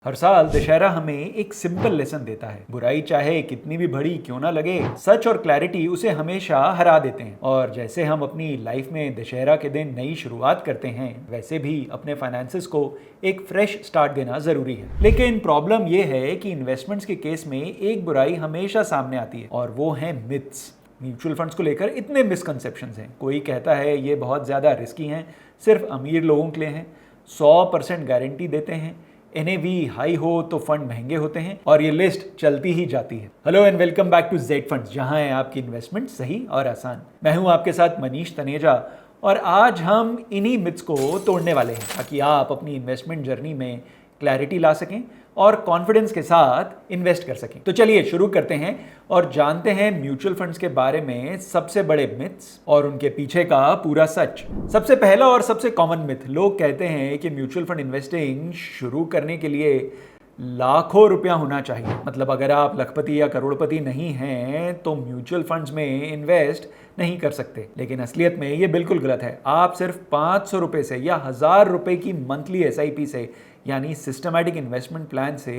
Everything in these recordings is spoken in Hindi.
हर साल दशहरा हमें एक सिंपल लेसन देता है। बुराई चाहे कितनी भी बड़ी क्यों ना लगे, सच और क्लैरिटी उसे हमेशा हरा देते हैं। और जैसे हम अपनी लाइफ में दशहरा के दिन नई शुरुआत करते हैं, वैसे भी अपने फाइनेंसेस को एक फ्रेश स्टार्ट देना जरूरी है। लेकिन प्रॉब्लम यह है कि इन्वेस्टमेंट्स के केस में एक बुराई हमेशा सामने आती है, और वो है मिथ्स। म्यूचुअल फंड्स को लेकर इतने मिसकंसेप्शंस हैं। कोई कहता है ये बहुत ज़्यादा रिस्की हैं, सिर्फ अमीर लोगों के लिए हैं, 100% गारंटी देते हैं, NAV हाई हो तो फंड महंगे होते हैं, और ये लिस्ट चलती ही जाती है। Hello and welcome back to Z funds, जहां है आपकी इन्वेस्टमेंट सही और आसान। मैं हूं आपके साथ मनीष तनेजा, और आज हम इन्हीं मिथ्स को तोड़ने वाले हैं ताकि आप अपनी इन्वेस्टमेंट जर्नी में क्लैरिटी ला सकें और कॉन्फिडेंस के साथ इन्वेस्ट कर सकें। तो चलिए शुरू करते हैं और जानते हैं म्यूचुअल फंड्स के बारे में सबसे बड़े मिथ्स और उनके पीछे का पूरा सच। सबसे पहला और सबसे कॉमन मिथ, लोग कहते हैं कि म्यूचुअल फंड इन्वेस्टिंग शुरू करने के लिए लाखों रुपया होना चाहिए। मतलब अगर आप लखपति या करोड़पति नहीं हैं तो म्यूचुअल फंड्स में इन्वेस्ट नहीं कर सकते। लेकिन असलियत में ये बिल्कुल गलत है। आप सिर्फ 500 रुपये से या 1000 रुपये की मंथली SIP से, यानी सिस्टमैटिक इन्वेस्टमेंट प्लान से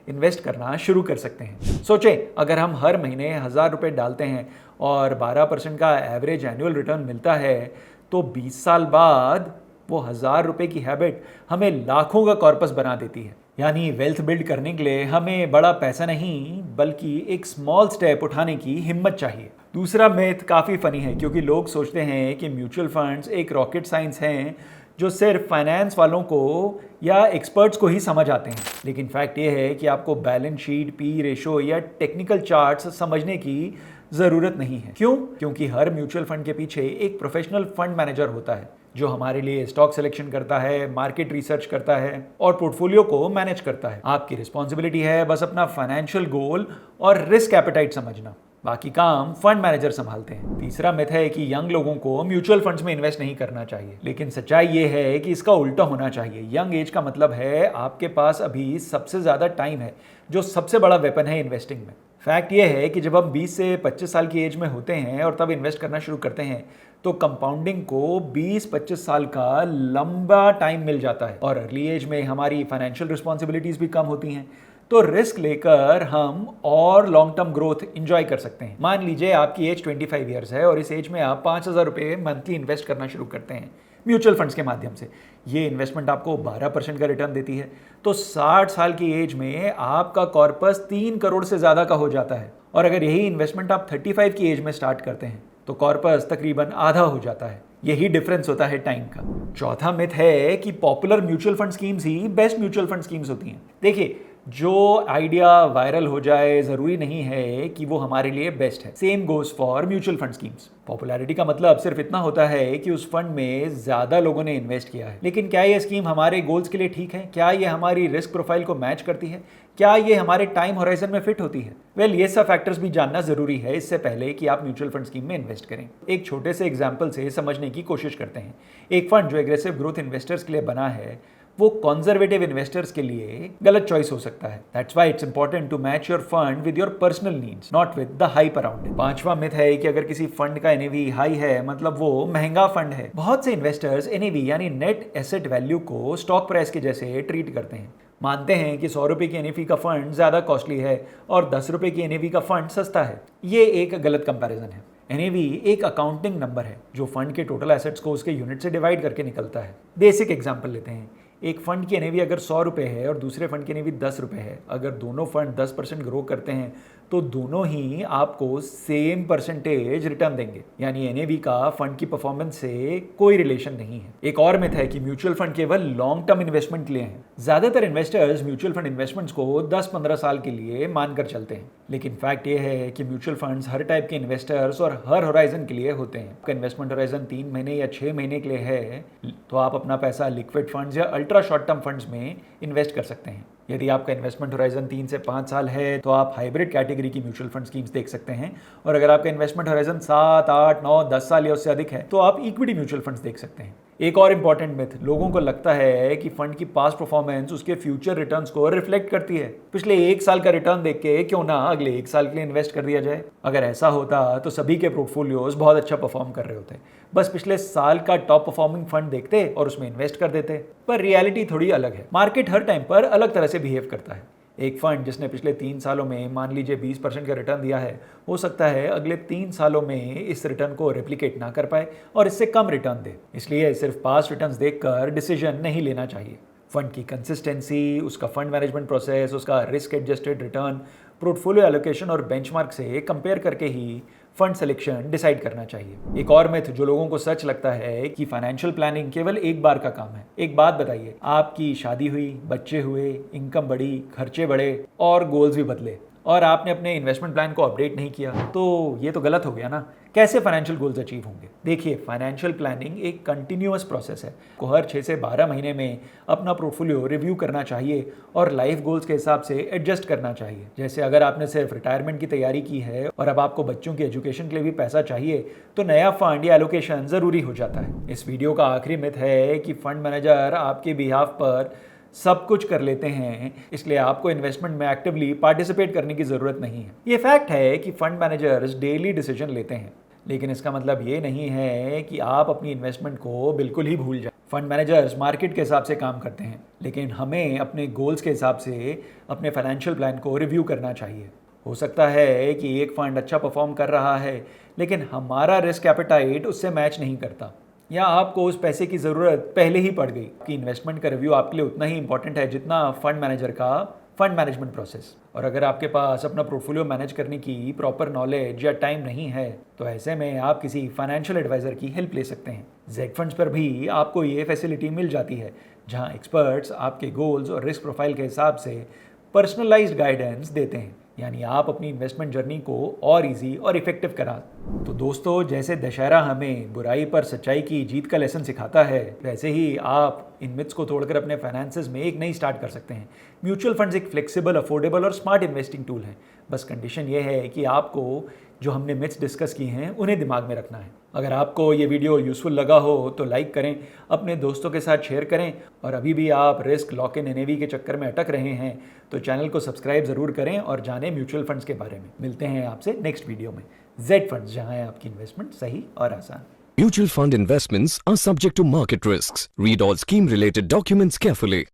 इन्वेस्ट करना शुरू कर सकते हैं। सोचें, अगर हम हर महीने 1000 रुपये डालते हैं और 12% का एवरेज एनुअल रिटर्न मिलता है, तो 20 साल बाद वो 1000 रुपये की हैबिट हमें लाखों का कॉर्पस बना देती है। यानी वेल्थ बिल्ड करने के लिए हमें बड़ा पैसा नहीं, बल्कि एक स्मॉल स्टेप उठाने की हिम्मत चाहिए। दूसरा मिथ काफ़ी फनी है, क्योंकि लोग सोचते हैं कि म्यूचुअल फंड्स एक रॉकेट साइंस हैं जो सिर्फ फाइनेंस वालों को या एक्सपर्ट्स को ही समझ आते हैं। लेकिन फैक्ट ये है कि आपको बैलेंस शीट, पी रेशो या टेक्निकल चार्ट्स समझने की ज़रूरत नहीं है। क्यों? क्योंकि हर म्यूचुअल फंड के पीछे एक प्रोफेशनल फंड मैनेजर होता है जो हमारे लिए स्टॉक सिलेक्शन करता है, मार्केट रिसर्च करता है और पोर्टफोलियो को मैनेज करता है। आपकी रिस्पॉन्सिबिलिटी है बस अपना फाइनेंशियल गोल और रिस्क एपेटाइट समझना, बाकी काम फंड मैनेजर संभालते हैं। तीसरा मिथ है कि यंग लोगों को म्यूचुअल फंड्स में इन्वेस्ट नहीं करना चाहिए। लेकिन सच्चाई ये है कि इसका उल्टा होना चाहिए। यंग एज का मतलब है आपके पास अभी सबसे ज़्यादा टाइम है, जो सबसे बड़ा वेपन है इन्वेस्टिंग में। फैक्ट ये है कि जब हम 20 से 25 साल की एज में होते हैं और तब इन्वेस्ट करना शुरू करते हैं, तो कंपाउंडिंग को 20-25 साल का लंबा टाइम मिल जाता है, और अर्ली एज में हमारी फाइनेंशियल रिस्पॉन्सिबिलिटीज़ भी कम होती हैं, तो रिस्क लेकर हम और लॉन्ग टर्म ग्रोथ एंजॉय कर सकते हैं। मान लीजिए आपकी एज 25 ईयर्स है और इस एज में आप 5000 रुपये मंथली इन्वेस्ट करना शुरू करते हैं म्यूचुअल फंड्स के माध्यम से। ये इन्वेस्टमेंट आपको 12% का रिटर्न देती है, तो 60 साल की एज में आपका कॉर्पस 3 करोड़ से ज़्यादा का हो जाता है। और अगर यही इन्वेस्टमेंट आप 35 की एज में स्टार्ट करते हैं तो कॉर्पस तकरीबन आधा हो जाता है। यही डिफरेंस होता है टाइम का। चौथा मिथ है कि पॉपुलर म्यूचुअल फंड स्कीम्स ही बेस्ट म्यूचुअल फंड स्कीम्स होती हैं। देखिए, जो आइडिया वायरल हो जाए जरूरी नहीं है कि वो हमारे लिए बेस्ट है। Same goes for mutual fund schemes. Popularity का मतलब सिर्फ इतना होता है कि उस फंड में ज्यादा लोगों ने इन्वेस्ट किया है। लेकिन क्या ये स्कीम हमारे गोल्स के लिए ठीक है? क्या ये हमारी रिस्क प्रोफाइल को मैच करती है? क्या ये हमारे टाइम होराइजन में फिट होती है? वेल, ये सब फैक्टर्स भी जानना जरूरी है इससे पहले कि आप म्यूचुअल फंड स्कीम में इन्वेस्ट करें। एक छोटे से एग्जाम्पल से समझने की कोशिश करते हैं। एक फंड जो एग्रेसिव ग्रोथ इन्वेस्टर्स के लिए बना है, वो कंजर्वेटिव इन्वेस्टर्स के लिए गलत चॉइस हो सकता है। That's why it's important to match your fund with your personal needs, not with the hype around it. पांचवा मिथ है कि अगर किसी फंड का NAV हाई है मतलब वो महंगा फंड है। बहुत से इन्वेस्टर्स NAV यानी नेट एसेट वैल्यू को स्टॉक प्राइस के जैसे ट्रीट करते हैं। मानते हैं कि 100 रुपये की NAV का फंड ज्यादा कॉस्टली है और 10 रुपये की NAV का फंड सस्ता है। ये एक गलत कंपैरिजन है। NAV एक अकाउंटिंग नंबर है जो फंड के टोटल एसेट्स को उसके यूनिट से डिवाइड करके निकलता है। बेसिक एग्जांपल लेते हैं। एक फंड की NAV अगर 100 रुपये है और दूसरे फंड की NAV 10 रुपये है, अगर दोनों फंड 10% ग्रो करते हैं तो दोनों ही आपको सेम परसेंटेज रिटर्न देंगे। यानी NAV का फंड की परफॉर्मेंस से कोई रिलेशन नहीं है। एक और मिथ है कि म्यूचुअल फंड केवल लॉन्ग टर्म इन्वेस्टमेंट के लिए हैं। ज्यादातर इन्वेस्टर्स म्यूचुअल फंड इन्वेस्टमेंट्स को 10-15 साल के लिए मानकर चलते हैं। लेकिन फैक्ट ये है कि म्यूचुअल फंड्स हर टाइप के इन्वेस्टर्स और हर होराइजन के लिए होते हैं। आपका इन्वेस्टमेंट होराइजन 3 महीने या 6 महीने के लिए है, तो आप अपना पैसा लिक्विड फंड्स या अल्ट्रा शॉर्ट टर्म फंड्स में इन्वेस्ट कर सकते हैं। यदि आपका इन्वेस्टमेंट होराइजन 3 से 5 साल है तो आप हाइब्रिड कैटेगरी की म्यूचुअल फंड स्कीम्स देख सकते हैं, और अगर आपका इन्वेस्टमेंट होराइजन 7, 8, 9, 10 साल या उससे अधिक है तो आप इक्विटी म्यूचुअल फंड्स देख सकते हैं। एक और इंपॉर्टेंट मिथ, लोगों को लगता है कि फंड की पास्ट परफॉर्मेंस उसके फ्यूचर रिटर्न्स को रिफ्लेक्ट करती है। पिछले 1 साल का रिटर्न देख के क्यों ना अगले 1 साल के लिए इन्वेस्ट कर दिया जाए। अगर ऐसा होता तो सभी के पोर्टफोलियोज बहुत अच्छा परफॉर्म कर रहे होते, बस पिछले साल का टॉप परफॉर्मिंग फंड देखते और उसमें इन्वेस्ट कर देते। पर रियलिटी थोड़ी अलग है। मार्केट हर टाइम पर अलग तरह से बिहेव करता है। एक फंड जिसने पिछले 3 सालों में मान लीजिए 20% का रिटर्न दिया है, हो सकता है अगले 3 सालों में इस रिटर्न को रेप्लिकेट ना कर पाए और इससे कम रिटर्न दे। इसलिए सिर्फ पास्ट रिटर्न्स देखकर डिसीजन नहीं लेना चाहिए। फंड की कंसिस्टेंसी, उसका फंड मैनेजमेंट प्रोसेस, उसका risk adjusted return, portfolio allocation और बेंचमार्क से कंपेयर करके ही फंड सिलेक्शन डिसाइड करना चाहिए। एक और मिथ जो लोगों को सच लगता है कि फाइनेंशियल प्लानिंग केवल एक बार का काम है। एक बात बताइए, आपकी शादी हुई, बच्चे हुए, इनकम बढ़ी, खर्चे बढ़े और गोल्स भी बदले और आपने अपने इन्वेस्टमेंट प्लान को अपडेट नहीं किया, तो ये तो गलत हो गया ना। कैसे फाइनेंशियल गोल्स अचीव होंगे? देखिए, फाइनेंशियल प्लानिंग एक कंटिन्यूअस प्रोसेस है। को हर 6 से 12 महीने में अपना पोर्टफोलियो रिव्यू करना चाहिए और लाइफ गोल्स के हिसाब से एडजस्ट करना चाहिए। जैसे अगर आपने सिर्फ रिटायरमेंट की तैयारी की है और अब आपको बच्चों की एजुकेशन के लिए भी पैसा चाहिए, तो नया फंड या एलोकेशन जरूरी हो जाता है। इस वीडियो का आखिरी मिथ है कि फंड मैनेजर आपके बिहाफ पर सब कुछ कर लेते हैं, इसलिए आपको इन्वेस्टमेंट में एक्टिवली पार्टिसिपेट करने की जरूरत नहीं है। ये फैक्ट है कि फंड मैनेजर्स डेली डिसीजन लेते हैं, लेकिन इसका मतलब ये नहीं है कि आप अपनी इन्वेस्टमेंट को बिल्कुल ही भूल जाए। फंड मैनेजर्स मार्केट के हिसाब से काम करते हैं, लेकिन हमें अपने गोल्स के हिसाब से अपने फाइनेंशियल प्लान को रिव्यू करना चाहिए। हो सकता है कि एक फंड अच्छा परफॉर्म कर रहा है, लेकिन हमारा रिस्क एपेटाइट उससे मैच नहीं करता, या आपको उस पैसे की ज़रूरत पहले ही पड़ गई। कि इन्वेस्टमेंट का रिव्यू आपके लिए उतना ही इंपॉर्टेंट है जितना फंड मैनेजर का फंड मैनेजमेंट प्रोसेस। और अगर आपके पास अपना पोर्टफोलियो मैनेज करने की प्रॉपर नॉलेज या टाइम नहीं है, तो ऐसे में आप किसी फाइनेंशियल एडवाइजर की हेल्प ले सकते हैं। जेड फंड्स पर भी आपको ये फैसिलिटी मिल जाती है, जहां एक्सपर्ट्स आपके गोल्स और रिस्क प्रोफाइल के हिसाब से पर्सनलाइज्ड गाइडेंस देते हैं, यानी आप अपनी इन्वेस्टमेंट जर्नी को और इजी और इफेक्टिव करा। तो दोस्तों, जैसे दशहरा हमें बुराई पर सच्चाई की जीत का लेसन सिखाता है, वैसे ही आप इन मिथ्स को तोड़कर अपने फाइनेंसेस में एक नई स्टार्ट कर सकते हैं। म्यूचुअल फंड्स एक फ्लेक्सिबल, अफोर्डेबल और स्मार्ट इन्वेस्टिंग टूल है। बस कंडीशन ये है कि आपको जो हमने मिथ्स डिस्कस की हैं उन्हें दिमाग में रखना है। अगर आपको ये वीडियो यूजफुल लगा हो तो लाइक करें, अपने दोस्तों के साथ शेयर करें, और अभी भी आप रिस्क लॉक इन एनएवी के चक्कर में अटक रहे हैं तो चैनल को सब्सक्राइब जरूर करें और जानें म्यूचुअल फंड्स के बारे में। मिलते हैं आपसे नेक्स्ट वीडियो में। जेड फंड्स, जहां है आपकी इन्वेस्टमेंट सही और आसान। Mutual fund investments are subject to market risks. Read all scheme related documents carefully.